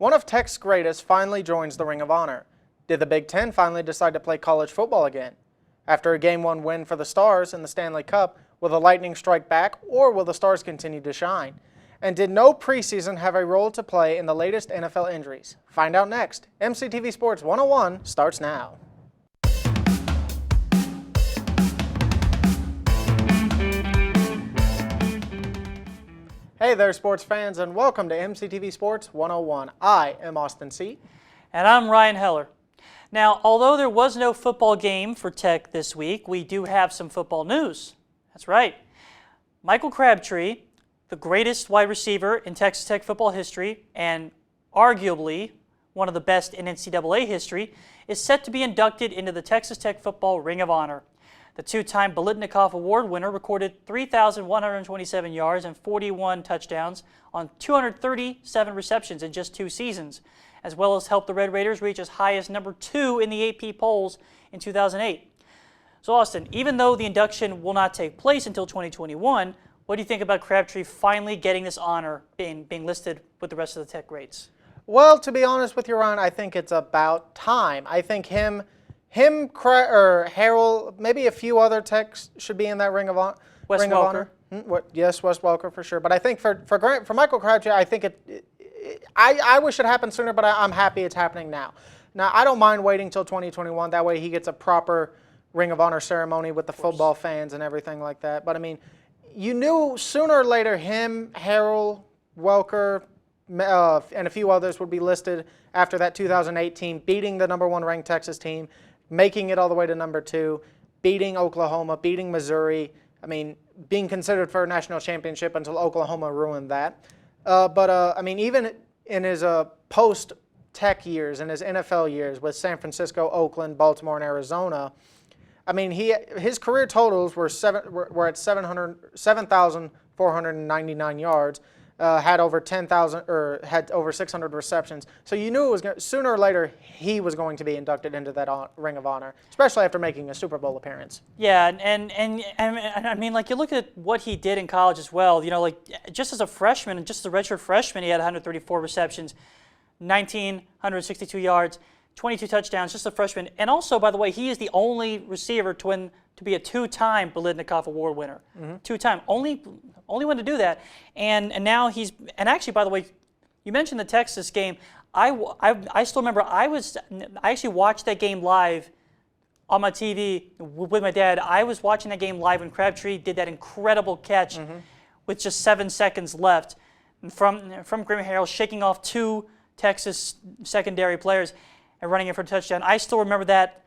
One of Tech's greatest finally joins the Ring of Honor. Did the Big Ten finally decide to play college football again? After a Game 1 win for the Stars in the Stanley Cup, will the Lightning strike back or will the Stars continue to shine? And did no preseason have a role to play in the latest NFL injuries? Find out next. MCTV Sports 101 starts now. Hey there, sports fans, and welcome to MCTV Sports 101. I am Austin C. And I'm Ryan Heller. Now, although there was no football game for Tech this week, we do have some football news. That's right. Michael Crabtree, the greatest wide receiver in Texas Tech football history, and arguably one of the best in NCAA history, is set to be inducted into the Texas Tech Football Ring of Honor. The two-time Biletnikoff Award winner recorded 3,127 yards and 41 touchdowns on 237 receptions in just 2 seasons, as well as helped the Red Raiders reach as high as number 2 in the AP polls in 2008. So Austin, even though the induction will not take place until 2021, what do you think about Crabtree finally getting this honor, being listed with the rest of the Tech greats? Well, to be honest with you, Ryan, I think it's about time. I think him, Harold, maybe a few other Techs should be in that Ring of Honor. Yes, Wes Welker for sure. But I think for Michael Crabtree, I think I wish it happened sooner, but I'm happy it's happening now. Now, I don't mind waiting till 2021. That way he gets a proper Ring of Honor ceremony with the football fans and everything like that. But, I mean, you knew sooner or later him, Harold, Welker, and a few others would be listed after that 2018, beating the #1 ranked Texas team, making it all the way to number 2, beating Oklahoma, beating Missouri. I mean, being considered for a national championship until Oklahoma ruined that. I mean, even in his post-Tech years, in his NFL years with San Francisco, Oakland, Baltimore, and Arizona, I mean, his career totals were at 7,499 yards, had over 10,000 or had over 600 receptions. So you knew it was sooner or later he was going to be inducted into that Ring of Honor, especially after making a Super Bowl appearance. Yeah, and I mean, like, you look at what he did in college as well. You know, like, just as a freshman, just as a redshirt freshman, he had 134 receptions, 1,962 yards, 22 touchdowns, just a freshman. And also, by the way, he is the only receiver to be a 2-time Biletnikoff Award winner. Mm-hmm. 2-time, only one to do that. And now and actually, by the way, you mentioned the Texas game. I still remember I actually watched that game live on my TV with my dad. I was watching that game live when Crabtree did that incredible catch with just 7 seconds left from Graham Harrell, shaking off 2 Texas secondary players and running in for a touchdown. I still remember that.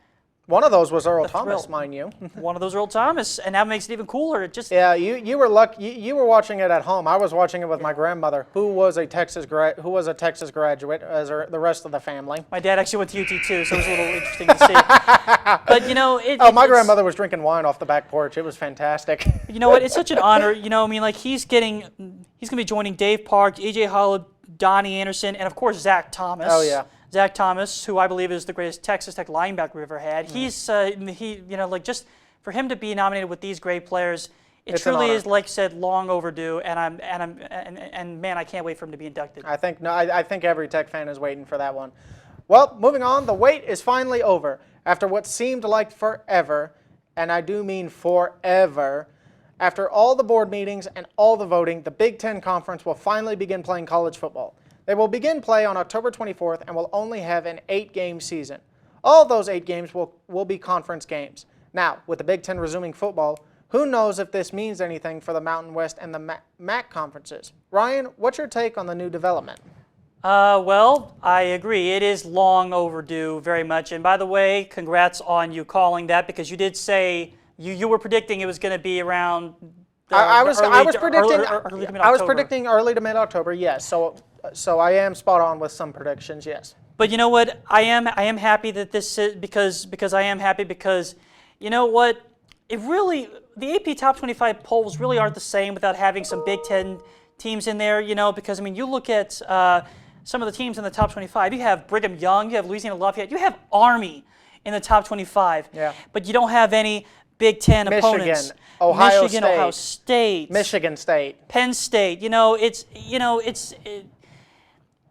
One of those was Earl Thomas, mind you. One of those Earl Thomas, and that makes it even cooler. Yeah, you were lucky. You were watching it at home. I was watching it with my grandmother, who was a Texas graduate, as the rest of the family. My dad actually went to UT too, so it was a little interesting to see. But you know, my grandmother was drinking wine off the back porch. It was fantastic. You know what? It's such an honor. You know, I mean, like, he's going to be joining Dave Park, A.J. Holland, Donnie Anderson, and of course Zach Thomas. Oh yeah. Zach Thomas, who I believe is the greatest Texas Tech linebacker we've ever had. He's just for him to be nominated with these great players, it truly is, like I said, long overdue. And man, I can't wait for him to be inducted. I think every Tech fan is waiting for that one. Well, moving on, the wait is finally over. After what seemed like forever, and I do mean forever, after all the board meetings and all the voting, the Big Ten Conference will finally begin playing college football. They will begin play on October 24th and will only have an 8-game season. All of those 8 games will be conference games. Now, with the Big Ten resuming football, who knows if this means anything for the Mountain West and the MAC conferences? Ryan, what's your take on the new development? Well, I agree. It is long overdue, very much. And by the way, congrats on you calling that, because you did say you were predicting it was going to be around. I was predicting early to mid-October. Yes. So I am spot on with some predictions, yes. But you know what? I am happy that this is because I am happy because, you know what? The AP Top 25 polls really aren't the same without having some Big Ten teams in there, you know, because, I mean, you look at some of the teams in the top 25. You have Brigham Young, you have Louisiana Lafayette, you have Army in the top 25. Yeah. But you don't have any Big Ten opponents. Ohio State, Michigan State, Penn State.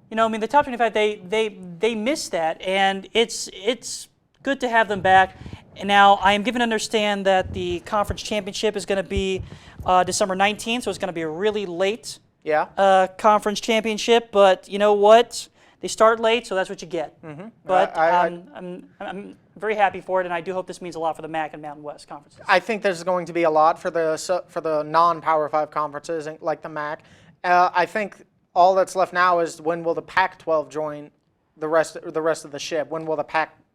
You know, I mean, the top 25, they missed that, and it's good to have them back. And now I am given to understand that the conference championship is going to be December 19th, so it's going to be a really late conference championship. But you know what? They start late, so that's what you get. Mm-hmm. But I'm very happy for it, and I do hope this means a lot for the MAC and Mountain West conferences. I think there's going to be a lot for the non-Power 5 conferences like the MAC. I think all that's left now is when will the Pac-12 join the rest of the ship? When will the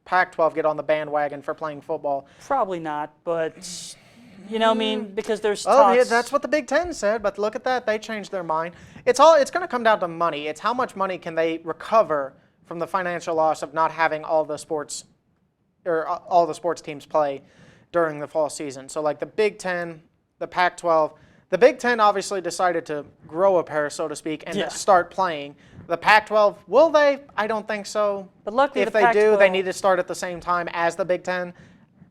Pac-12 get on the bandwagon for playing football? Probably not, but you know, I mean, because there's Oh, talks. yeah, that's what the Big Ten said, but look at that, they changed their mind. It's going to come down to money. It's how much money can they recover from the financial loss of not having all the sports teams play during the fall season. So like the Big Ten, the Pac-12, the Big Ten obviously decided to grow a pair, so to speak, and start playing. The Pac-12, will they? I don't think so. But luckily, if they do, they need to start at the same time as the Big Ten.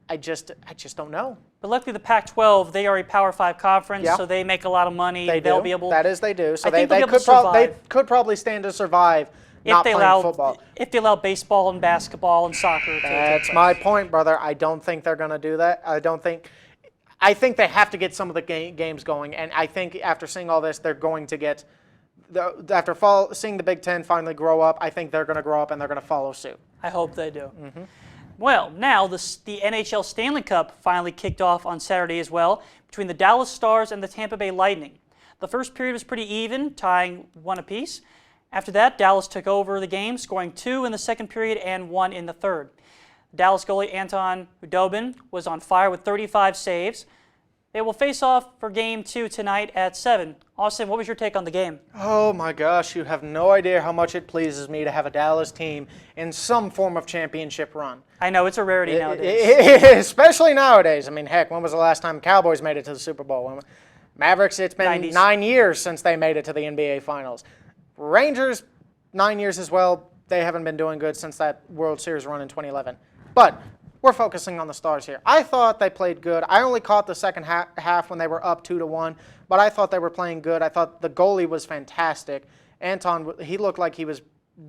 I just don't know. But luckily, the Pac-12, they are a Power 5 conference, Yeah. so they make a lot of money. They'll be able. That is, they do. So I think they they'll be able to survive. they could probably stand to survive not playing football. If they allow baseball and basketball and soccer. That's my point, brother. I don't think they're going to do that. I think they have to get some of the games going, and I think after seeing all this, they're going to get. Seeing the Big Ten finally grow up, I think they're going to grow up and they're going to follow suit. I hope they do. Mm-hmm. Well, now the NHL Stanley Cup finally kicked off on Saturday as well between the Dallas Stars and the Tampa Bay Lightning. The first period was pretty even, tying 1 apiece. After that, Dallas took over the game, scoring 2 in the second period and 1 in the third. Dallas goalie Anton Khudobin was on fire with 35 saves. They will face off for Game 2 tonight at 7. Austin, what was your take on the game? Oh my gosh, you have no idea how much it pleases me to have a Dallas team in some form of championship run. I know, it's a rarity nowadays. Especially nowadays. I mean, heck, when was the last time Cowboys made it to the Super Bowl? Mavericks, it's been 90s. 9 years since they made it to the NBA Finals. Rangers, 9 years as well. They haven't been doing good since that World Series run in 2011. But we're focusing on the Stars here. I thought they played good. I only caught the second half when they were up 2-1, but I thought they were playing good. I thought the goalie was fantastic. Anton, he looked like he was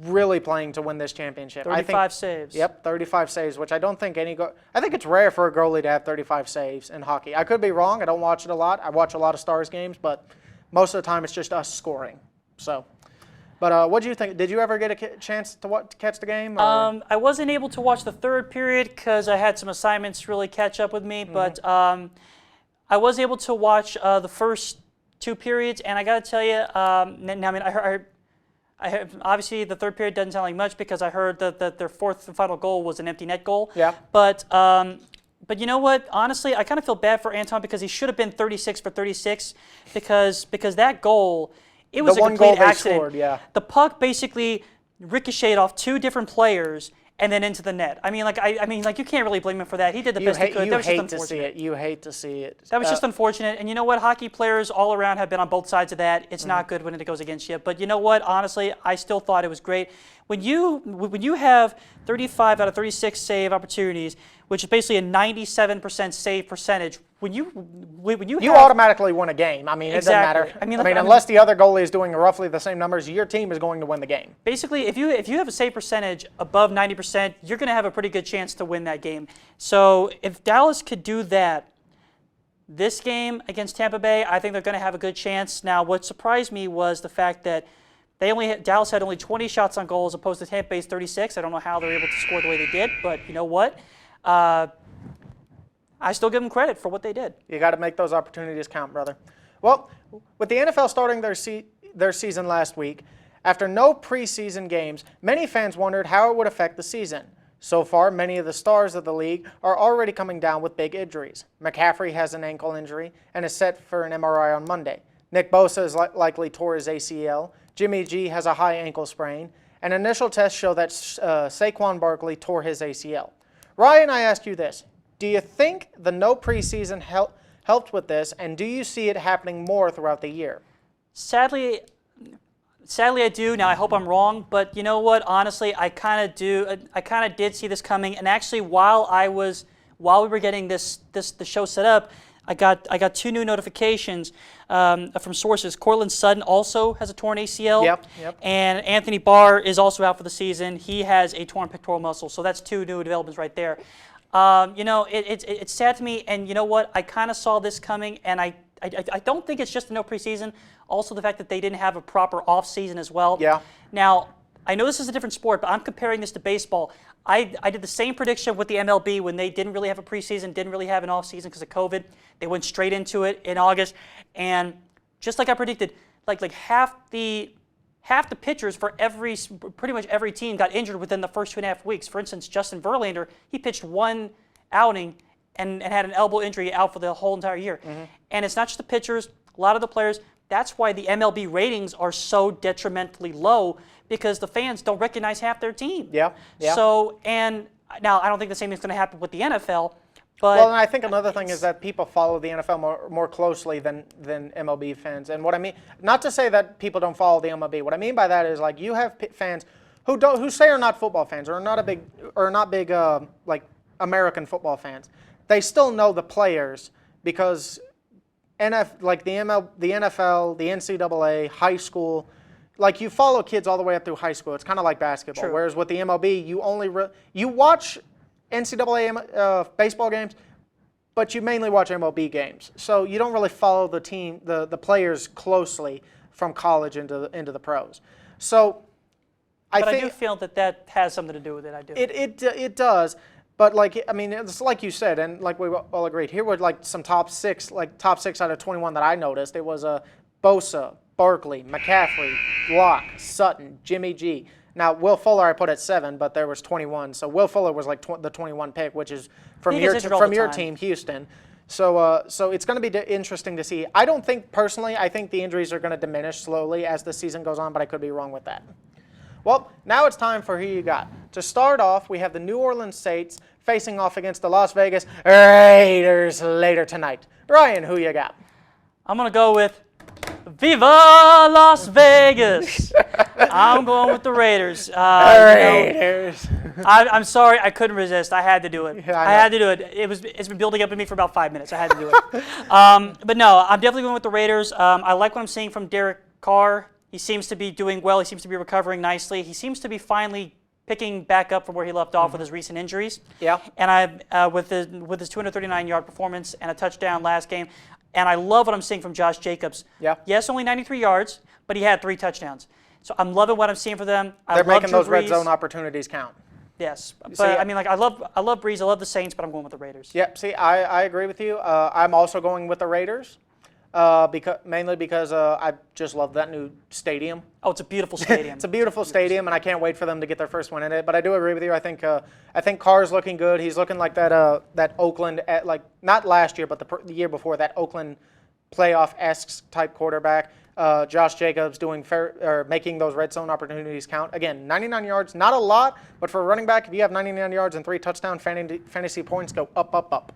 really playing to win this championship. 35 saves. Yep, 35 saves, which I don't think I think it's rare for a goalie to have 35 saves in hockey. I could be wrong. I don't watch it a lot. I watch a lot of Stars games, but most of the time it's just us scoring. So. But what do you think? Did you ever get a chance to catch the game? I wasn't able to watch the third period because I had some assignments really catch up with me. Mm-hmm. But I was able to watch the first 2 periods, and I got to tell you, I mean, I heard, obviously the third period doesn't sound like much because I heard that their fourth and final goal was an empty net goal. Yeah. But you know what? Honestly, I kind of feel bad for Anton because he should have been 36 for 36 because that goal. It was a complete accident. Scored, yeah. The puck basically ricocheted off 2 different players and then into the net. I mean, you can't really blame him for that. He did the best he could. You hate to see it. You hate to see it. That was just unfortunate. And you know what? Hockey players all around have been on both sides of that. It's not good when it goes against you. But you know what? Honestly, I still thought it was great. When you have 35 out of 36 save opportunities, which is basically a 97% save percentage, when you automatically win a game. I mean, exactly. It doesn't matter. I mean, unless the other goalie is doing roughly the same numbers, your team is going to win the game. Basically, if you have a save percentage above 90%, you're going to have a pretty good chance to win that game. So if Dallas could do that this game against Tampa Bay, I think they're going to have a good chance. Now, what surprised me was the fact that Dallas had only 20 shots on goal as opposed to Tampa Bay's 36. I don't know how they're able to score the way they did, but you know what? I still give them credit for what they did. You got to make those opportunities count, brother. Well, with the NFL starting their season last week, after no preseason games, many fans wondered how it would affect the season. So far, many of the stars of the league are already coming down with big injuries. McCaffrey has an ankle injury and is set for an MRI on Monday. Nick Bosa is likely tore his ACL. Jimmy G has a high ankle sprain. And initial tests show that Saquon Barkley tore his ACL. Ryan, I ask you this. Do you think the no preseason helped with this, and do you see it happening more throughout the year? Sadly, I do. Now, I hope I'm wrong, but you know what? Honestly, I kind of do. I kind of did see this coming, and actually, while we were getting the show set up, I got 2 new notifications from sources. Cortland Sutton also has a torn ACL. Yep. And Anthony Barr is also out for the season. He has a torn pectoral muscle. So that's 2 new developments right there. It's sad to me. And you know what? I kind of saw this coming, and I don't think it's just a no preseason. Also, the fact that they didn't have a proper off season as well. Yeah. Now, I know this is a different sport, but I'm comparing this to baseball. I did the same prediction with the MLB when they didn't really have a preseason, didn't really have an off season because of COVID. They went straight into it in August, and just like I predicted, like half the pitchers for pretty much every team got injured within the first 2.5 weeks. For instance, Justin Verlander, he pitched 1 outing and had an elbow injury out for the whole entire year. Mm-hmm. And it's not just the pitchers, a lot of the players. That's why the MLB ratings are so detrimentally low, because the fans don't recognize half their team. Yeah. So, and now I don't think the same thing's going to happen with the NFL. But well, and I think another thing is that people follow the NFL more closely than MLB fans. And what I mean, not to say that people don't follow the MLB. What I mean by that is, like, you have fans who say are not football fans or not big like American football fans. They still know the players because the NFL, the NCAA, high school. Like, you follow kids all the way up through high school. It's kind of like basketball. True. Whereas with the MLB, you watch NCAA baseball games, but you mainly watch MLB games. So you don't really follow the players closely from college into the pros. So I do feel that has something to do with it. I do. It does. But, like, I mean, it's like you said, and like we all agreed, here were like some top 6 out of 21 that I noticed. It was Bosa, Barkley, McCaffrey, Locke, Sutton, Jimmy G. Now, Will Fuller I put at 7, but there was 21. So Will Fuller was like the 21 pick, which is from your team, Houston. So it's going to be interesting to see. I think the injuries are going to diminish slowly as the season goes on, but I could be wrong with that. Well, now it's time for Who You Got. To start off, we have the New Orleans Saints facing off against the Las Vegas Raiders later tonight. Ryan, who you got? I'm going to go with Viva Las Vegas. I'm going with the Raiders. Raiders. I'm sorry, I couldn't resist. I had to do it. Yeah, I had to do it. It's been building up in me for about 5 minutes. I had to do it. But no, I'm definitely going with the Raiders. I like what I'm seeing from Derek Carr. He seems to be doing well. He seems to be recovering nicely. He seems to be finally picking back up from where he left off with his recent injuries. Yeah. And with his 239-yard performance and a touchdown last game. And I love what I'm seeing from Josh Jacobs. Yeah. Yes, only 93 yards, but he had 3 touchdowns. So I'm loving what I'm seeing for them. They're making those red zone opportunities count. Yes, but I mean, like, I love Breeze. I love the Saints, but I'm going with the Raiders. Yep. See, I agree with you. I'm also going with the Raiders, mainly because I just love that new stadium. Oh, it's a beautiful stadium. It's a beautiful stadium, and I can't wait for them to get their first win in it. But I do agree with you. I think Carr's looking good. He's looking like that Oakland, like not last year, but the year before, that Oakland playoff-esque type quarterback. Josh Jacobs making those red zone opportunities count. Again, 99 yards, not a lot, but for a running back, if you have 99 yards and 3 touchdown fantasy points, go up, up, up.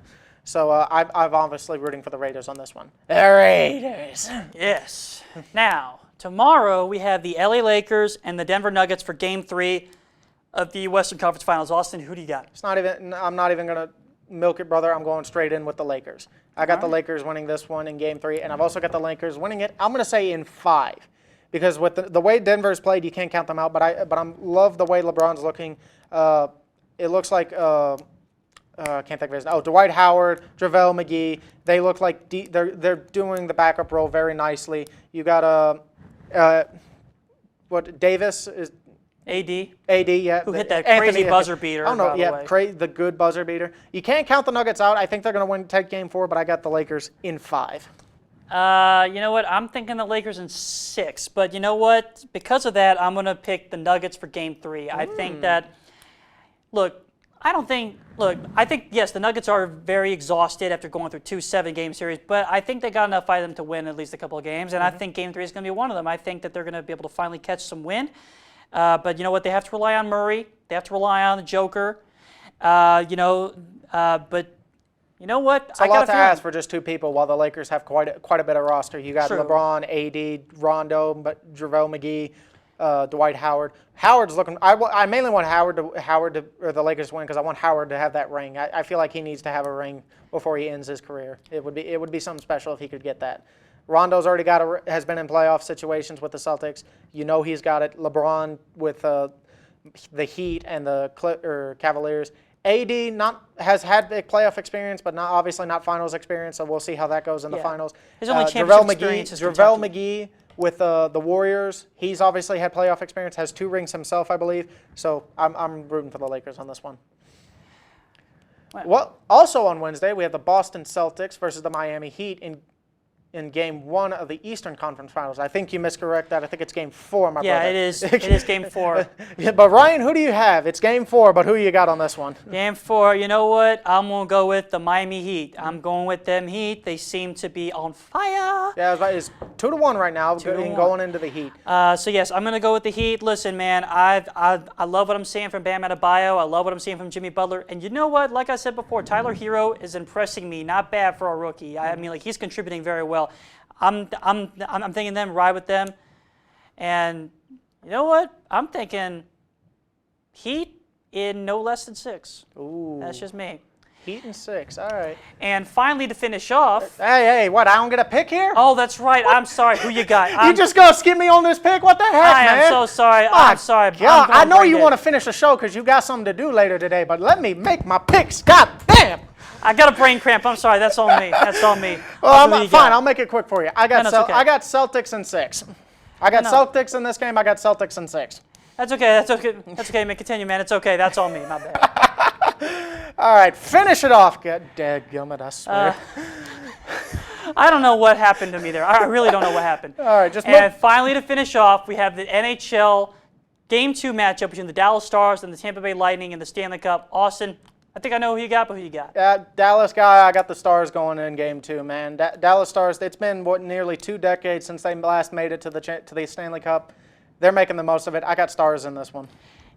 So I'm obviously rooting for the Raiders on this one. The Raiders. Yes. Now, tomorrow we have the LA Lakers and the Denver Nuggets for Game 3 of the Western Conference Finals. Austin, who do you got? I'm not even going to milk it, brother. I'm going straight in with the Lakers. I got the Lakers winning this one in Game 3, and I've also got the Lakers winning it, I'm going to say, in 5. Because with the way Denver's played, you can't count them out, but I love the way LeBron's looking. It looks like I can't think of his name. Oh, Dwight Howard, JaVale McGee. They look like they're doing the backup role very nicely. You got Davis is AD, yeah. Who hit that crazy buzzer beater. Oh, no, yeah, the good buzzer beater. You can't count the Nuggets out. I think they're going to take Game 4, but I got the Lakers in 5. You know what? I'm thinking the Lakers in 6. But you know what? Because of that, I'm going to pick the Nuggets for Game 3. I think that, I think, yes, the Nuggets are very exhausted after going through 2 7-game series, but I think they got enough by them to win at least a couple of games, and I think Game 3 is going to be one of them. I think that they're going to be able to finally catch some wind. But you know what? They have to rely on Murray. They have to rely on the Joker. But you know what? It's a lot to ask for just 2 people, while the Lakers have quite a bit of roster. You got True. LeBron, AD, Rondo, but JaVale McGee. Dwight Howard. Howard's looking. I mainly want Howard to or the Lakers to win because I want Howard to have that ring. I feel like he needs to have a ring before he ends his career. It would be something special if he could get that. Rondo's already has been in playoff situations with the Celtics. You know he's got it. LeBron with the Heat and the Cavaliers. AD has had the playoff experience, but obviously not finals experience. So we'll see how that goes in the finals. His only championship experience is JaVale Kentucky. McGee with the Warriors. He's obviously had playoff experience. Has 2 rings himself, I believe. So I'm rooting for the Lakers on this one. Well, also on Wednesday we have the Boston Celtics versus the Miami Heat in Game 1 of the Eastern Conference Finals. I think you miscorrect that. I think it's Game 4, my brother. Yeah, it is. It is Game 4. Yeah, but Ryan, who do you have? It's Game 4, but who you got on this one? Game 4, you know what? I'm going to go with the Miami Heat. I'm going with them Heat. They seem to be on fire. Yeah, it's 2-1 right now, going into the Heat. So yes, I'm going to go with the Heat. Listen, man, I love what I'm seeing from Bam Adebayo. I love what I'm seeing from Jimmy Butler. And you know what? Like I said before, Tyler Hero is impressing me. Not bad for a rookie. I mean, like, he's contributing very well. I'm thinking them, ride with them. And you know what? I'm thinking Heat in no less than 6. Ooh. That's just me. Heat and 6. All right. And finally, to finish off. Hey, what? I don't get a pick here? Oh, that's right. I'm sorry. Who you got? You just gonna skip me on this pick? What the heck, man? I am so sorry. I'm sorry. God, I know you want to finish the show because you got something to do later today, but let me make my picks. God damn. I got a brain cramp. I'm sorry. That's on me. That's on me. Well, fine. I'll make it quick for you. I got Celtics in 6. I got Celtics in this game. I got Celtics in 6. That's okay. That's okay. That's okay. Man, continue, man. It's okay. That's on me. My bad. All right. Finish it off. God dadgummit, I swear. I don't know what happened to me there. I really don't know what happened. All right. And finally, to finish off, we have the NHL Game 2 matchup between the Dallas Stars and the Tampa Bay Lightning in the Stanley Cup. Austin, I think I know who you got, but who you got? Dallas guy, I got the Stars going in Game 2, man. Dallas Stars, it's been, nearly 2 decades since they last made it to the Stanley Cup. They're making the most of it. I got Stars in this one.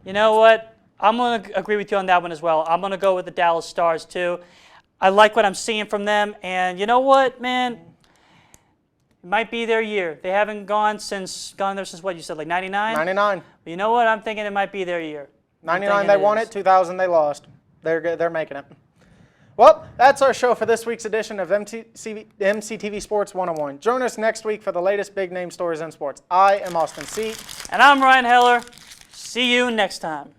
You know what? I'm going to agree with you on that one as well. I'm going to go with the Dallas Stars, too. I like what I'm seeing from them. And you know what, man? It might be their year. They haven't gone there since what you said, like 99? 99. But you know what? I'm thinking it might be their year. 99 they won it, 2000 they lost. They're making it. Well, that's our show for this week's edition of MCTV Sports 101. Join us next week for the latest big name stories in sports. I am Austin C. And I'm Ryan Heller. See you next time.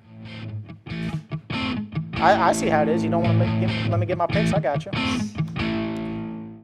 I see how it is. You don't want to let me get my picks? I got you.